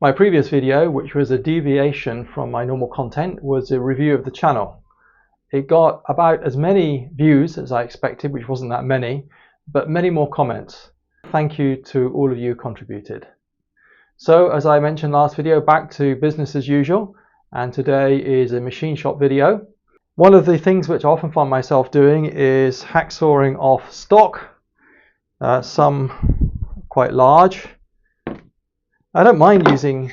My previous video, which was a deviation from my normal content, was a review of the channel. It got about as many views as I expected, which wasn't that many, but many more comments. Thank you to all of you who contributed. So as I mentioned last video, back to business as usual, and today is a machine shop video. One of the things which I often find myself doing is hacksawing off stock, some quite large. I don't mind using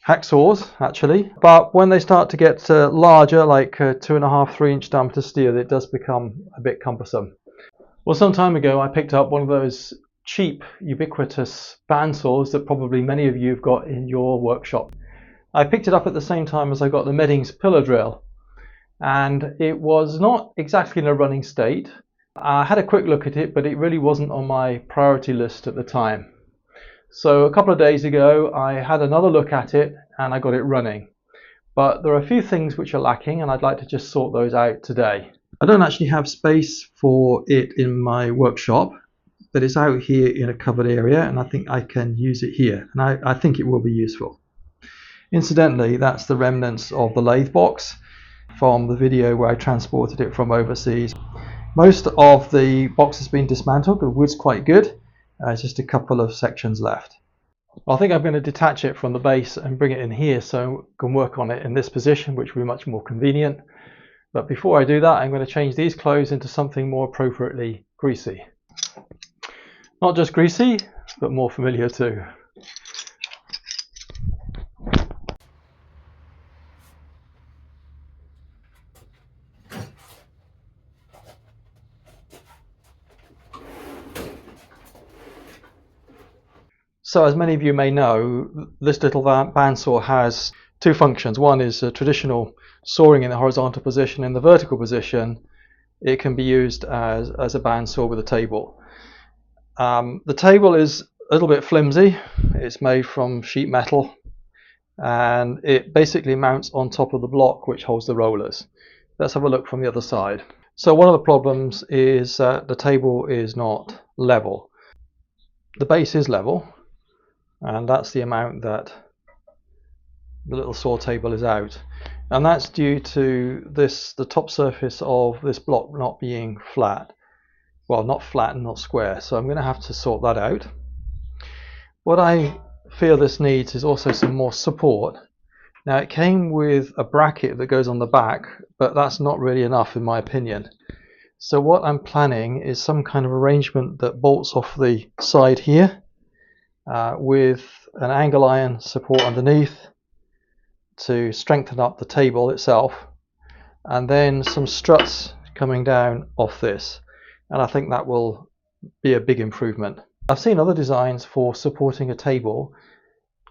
hacksaws actually, but when they start to get larger, like 2.5, 3-inch diameter steel, it does become a bit cumbersome. Well, some time ago I picked up one of those cheap, ubiquitous bandsaws that probably many of you have got in your workshop. I picked it up at the same time as I got the Meddings pillar drill, and it was not exactly in a running state. I had a quick look at it, but it really wasn't on my priority list at the time. So a couple of days ago I had another look at it and I got it running. But there are a few things which are lacking, and I'd like to just sort those out today. I don't actually have space for it in my workshop, but it's out here in a covered area, and I think I can use it here, and I think it will be useful. Incidentally, that's the remnants of the lathe box from the video where I transported it from overseas. Most of the box has been dismantled, the wood's quite good. Just a couple of sections left. Well, I think I'm going to detach it from the base and bring it in here so I can work on it in this position, which will be much more convenient. But before I do that, I'm going to change these clothes into something more appropriately greasy. Not just greasy, but more familiar too. So as many of you may know, this little bandsaw has two functions. One is a traditional sawing in the horizontal position. In the vertical position, it can be used as a bandsaw with a table. The table is a little bit flimsy. It's made from sheet metal, and it basically mounts on top of the block which holds the rollers. Let's have a look from the other side. So one of the problems is that the table is not level. The base is level, and that's the amount that the little saw table is out, and that's due to the top surface of this block not being flat. Well, not flat and not square, so I'm going to have to sort that out. What I feel this needs is also some more support. Now, it came with a bracket that goes on the back, but that's not really enough in my opinion. So what I'm planning is some kind of arrangement that bolts off the side here, with an angle iron support underneath to strengthen up the table itself, and then some struts coming down off this, and I think that will be a big improvement. I've seen other designs for supporting a table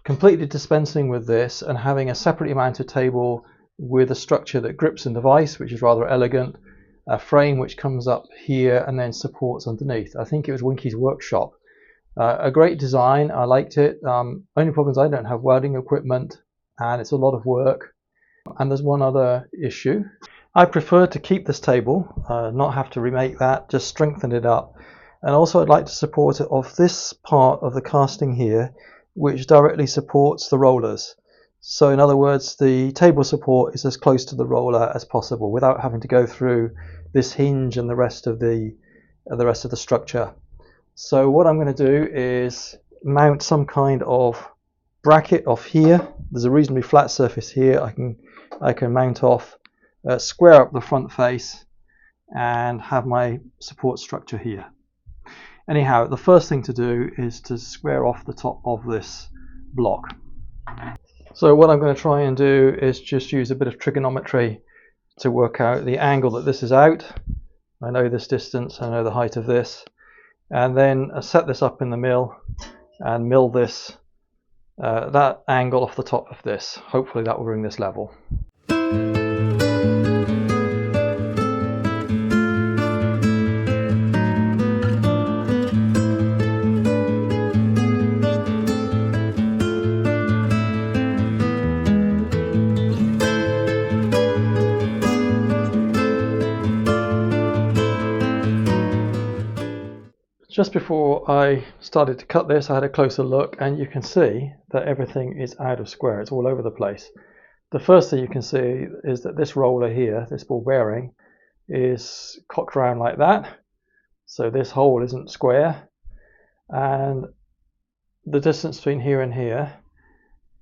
completely dispensing with this and having a separately mounted table with a structure that grips in the vise, which is rather elegant, a frame which comes up here and then supports underneath. I think it was Winky's Workshop. A great design, I liked it. Only problem is I don't have welding equipment and it's a lot of work. And there's one other issue. I prefer to keep this table, not have to remake that, just strengthen it up. And also I'd like to support it off this part of the casting here, which directly supports the rollers. So in other words, the table support is as close to the roller as possible without having to go through this hinge and the rest of the structure. So what I'm going to do is mount some kind of bracket off here. There's a reasonably flat surface here. I can mount off, square up the front face, and have my support structure here. Anyhow, the first thing to do is to square off the top of this block. So what I'm going to try and do is just use a bit of trigonometry to work out the angle that this is out. I know this distance, I know the height of this, and then set this up in the mill and mill this that angle off the top of this. Hopefully that will bring this level. Just before I started to cut this, I had a closer look, and you can see that everything is out of square. It's all over the place. The first thing you can see is that this roller here, this ball bearing, is cocked around like that. So this hole isn't square, and the distance between here and here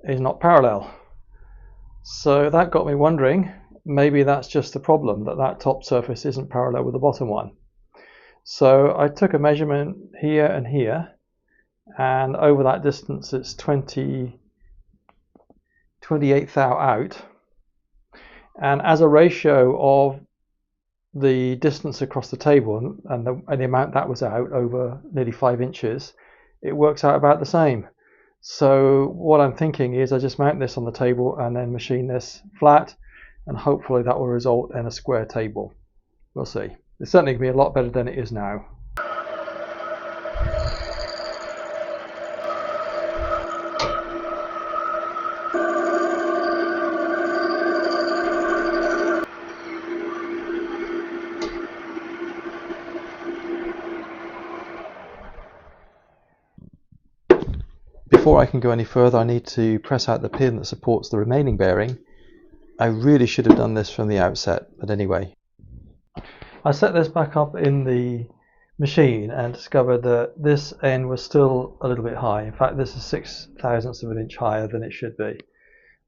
is not parallel. So that got me wondering, maybe that's just the problem, that that top surface isn't parallel with the bottom one. So I took a measurement here and here, and over that distance it's 28 thou out, and as a ratio of the distance across the table and the amount that was out over nearly 5 inches, it works out about the same. So what I'm thinking is I just mount this on the table and then machine this flat, and hopefully that will result in a square table. We'll see. It's certainly going to be a lot better than it is now. Before I can go any further, I need to press out the pin that supports the remaining bearing. I really should have done this from the outset, but anyway. I set this back up in the machine and discovered that this end was still a little bit high. In fact, this is 6/1000ths of an inch higher than it should be.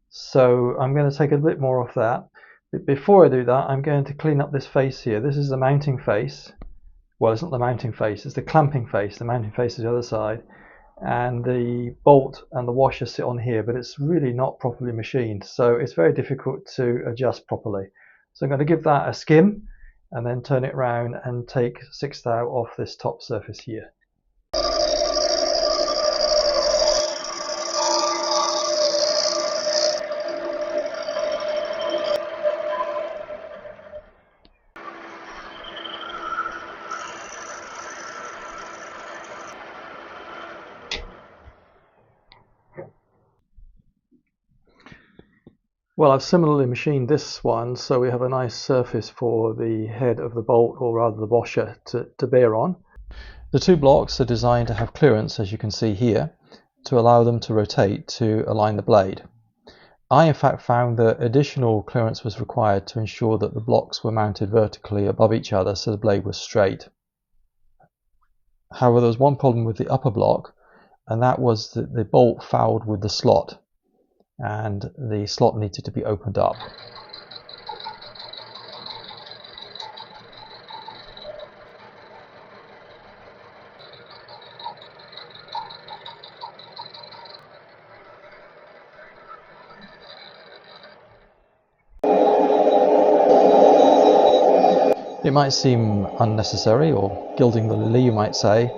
So I'm going to take a bit more off that. But before I do that, I'm going to clean up this face here. This is the mounting face. Well, it's not the mounting face, it's the clamping face. The mounting face is the other side. And the bolt and the washer sit on here, but it's really not properly machined, so it's very difficult to adjust properly. So I'm going to give that a skim and then turn it around and take 6 thou off this top surface here. Well, I've similarly machined this one so we have a nice surface for the head of the bolt, or rather the washer, to bear on. The two blocks are designed to have clearance, as you can see here, to allow them to rotate to align the blade. I in fact found that additional clearance was required to ensure that the blocks were mounted vertically above each other so the blade was straight. However, there was one problem with the upper block, and that was that the bolt fouled with the slot, and the slot needed to be opened up. It might seem unnecessary, or gilding the lily you might say,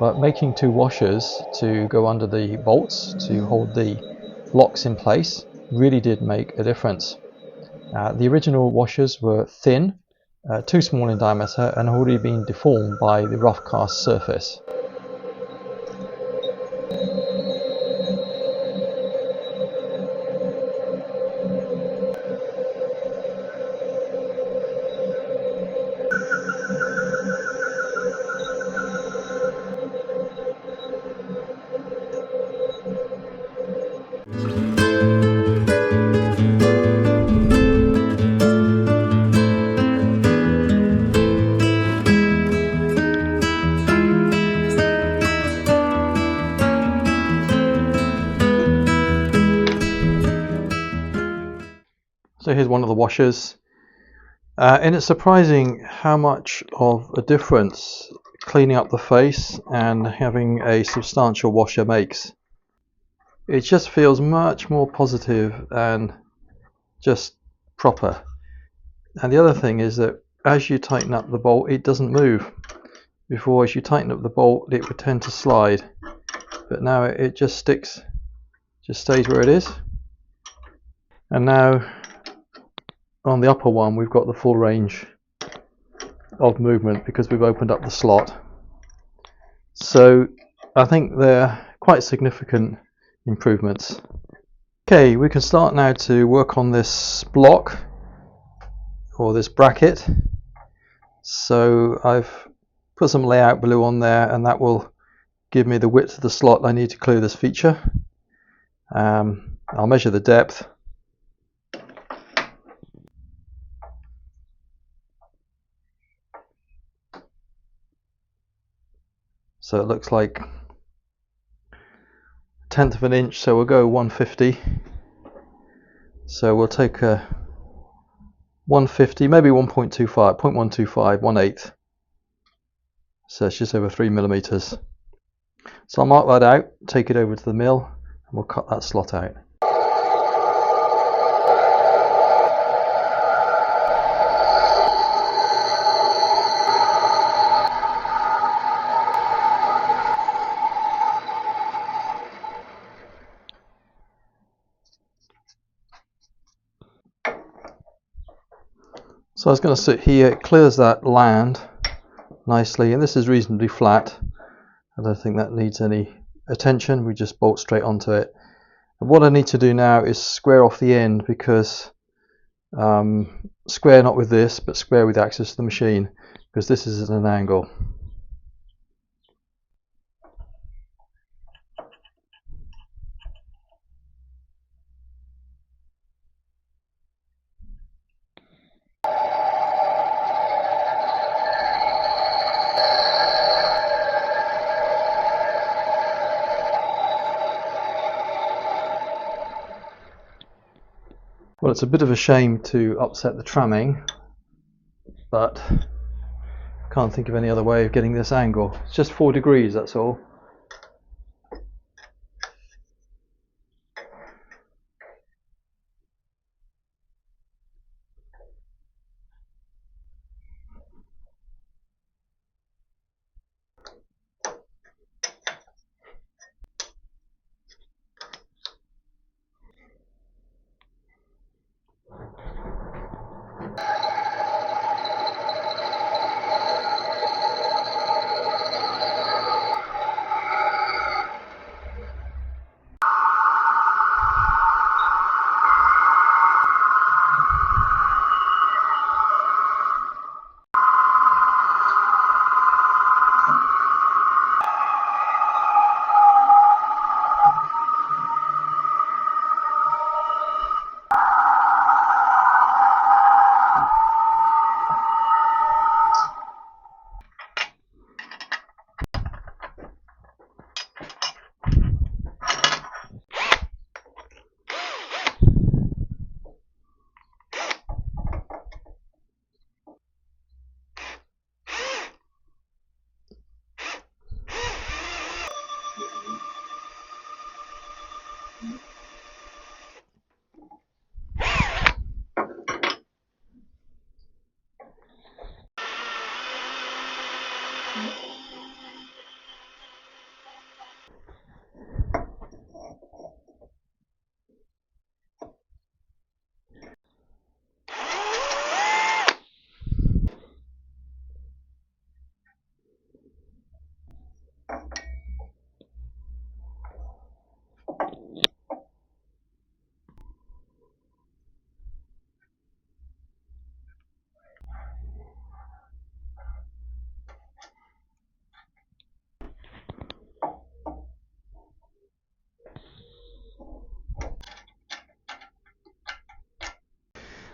but making two washers to go under the bolts to hold the blocks in place really did make a difference. The original washers were thin, too small in diameter, and had already been deformed by the rough cast surface. So here's one of the washers, and it's surprising how much of a difference cleaning up the face and having a substantial washer makes. It just feels much more positive and just proper. And the other thing is that as you tighten up the bolt, it doesn't move. Before, as you tighten up the bolt, it would tend to slide, but now it just sticks, just stays where it is. And now on the upper one we've got the full range of movement because we've opened up the slot. So I think they're quite significant improvements. Okay, we can start now to work on this block or this bracket. So I've put some layout blue on there, and that will give me the width of the slot I need to clear this feature. I'll measure the depth. So it looks like 1/10 of an inch, so we'll go 150. So we'll take a 150, maybe 1.25, 0.125, 1/8. So it's just over 3 millimeters. So I'll mark that out, take it over to the mill, and we'll cut that slot out. So I was going to sit here, it clears that land nicely, and this is reasonably flat. I don't think that needs any attention, we just bolt straight onto it. And what I need to do now is square off the end, because square not with this, but square with access to the machine, because this is at an angle. Well, it's a bit of a shame to upset the tramming, but can't think of any other way of getting this angle. It's just 4 degrees, that's all.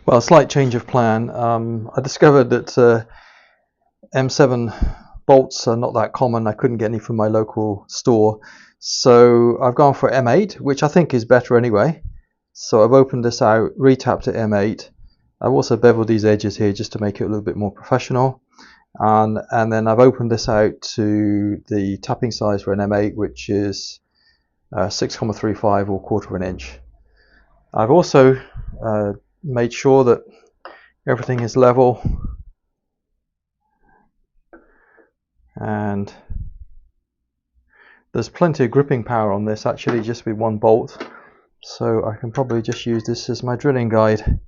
Well, a slight change of plan. I discovered that M7 bolts are not that common. I couldn't get any from my local store, so I've gone for M8, which I think is better anyway. So I've opened this out, retapped at M8. I've also beveled these edges here just to make it a little bit more professional, and then I've opened this out to the tapping size for an M8, which is 6.35 or 1/4 of an inch. I've also made sure that everything is level, and there's plenty of gripping power on this actually, just with one bolt, so I can probably just use this as my drilling guide.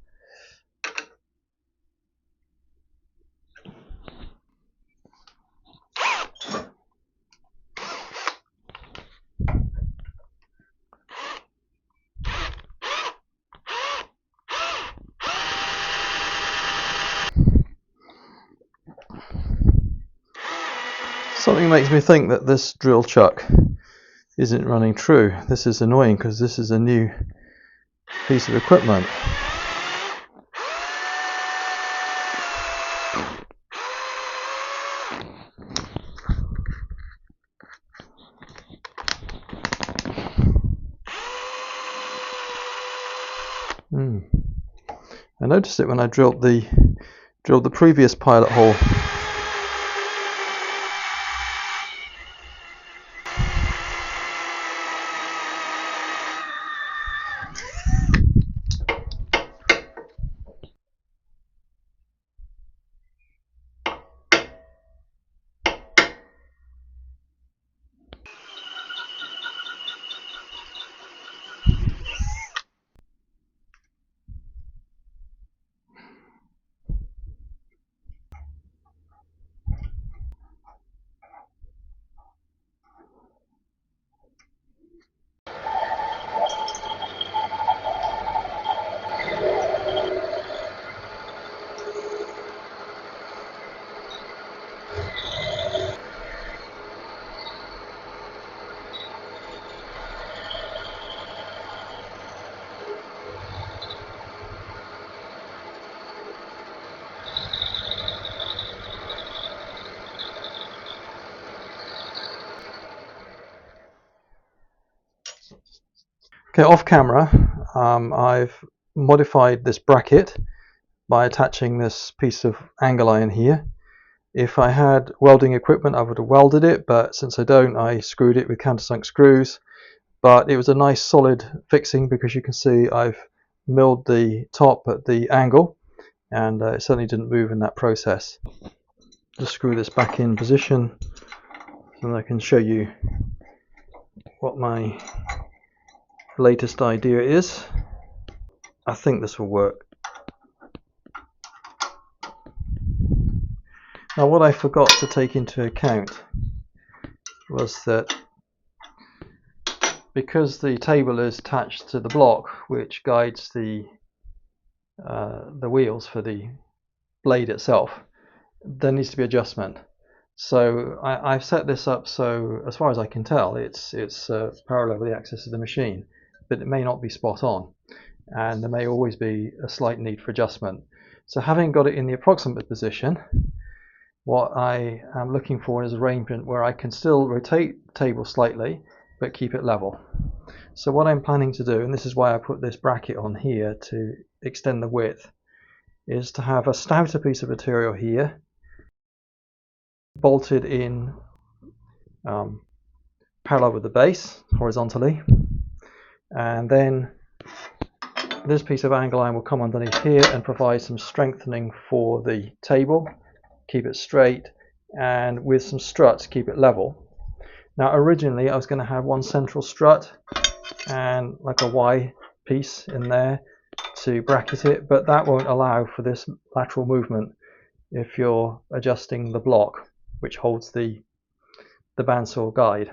Something makes me think that this drill chuck isn't running true. This is annoying because this is a new piece of equipment. I noticed it when I drilled the previous pilot hole. Okay, off camera, I've modified this bracket by attaching this piece of angle iron here. If I had welding equipment, I would have welded it, but since I don't, I screwed it with countersunk screws. But it was a nice solid fixing because you can see I've milled the top at the angle, and it certainly didn't move in that process. Just screw this back in position and I can show you what my latest idea is. I think this will work. Now, what I forgot to take into account was that because the table is attached to the block which guides the wheels for the blade itself, there needs to be adjustment. So I've set this up so, as far as I can tell, it's parallel with the axis of the machine, but it may not be spot on, and there may always be a slight need for adjustment. So having got it in the approximate position, what I am looking for is an arrangement where I can still rotate the table slightly but keep it level. So what I'm planning to do, and this is why I put this bracket on here to extend the width, is to have a stouter piece of material here bolted in parallel with the base horizontally, and then this piece of angle iron will come underneath here and provide some strengthening for the table, keep it straight, and with some struts keep it level. Now originally I was going to have one central strut and like a Y piece in there to bracket it, but that won't allow for this lateral movement if you're adjusting the block which holds the bandsaw guide.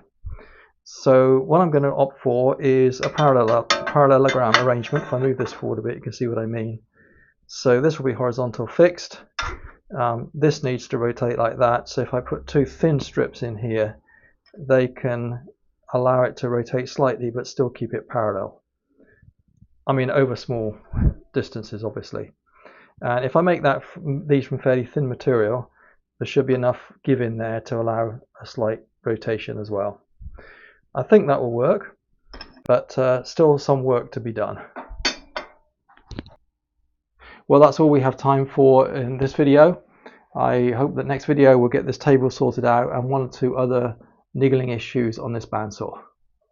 So what I'm going to opt for is a parallelogram arrangement. If I move this forward a bit, you can see what I mean. So this will be horizontal fixed. This needs to rotate like that, so if I put two thin strips in here, they can allow it to rotate slightly but still keep it parallel. I mean over small distances obviously. And if I make these from fairly thin material, there should be enough give in there to allow a slight rotation as well. I think that will work, but still some work to be done. Well, that's all we have time for in this video. I hope that next video we'll get this table sorted out and one or two other niggling issues on this bandsaw.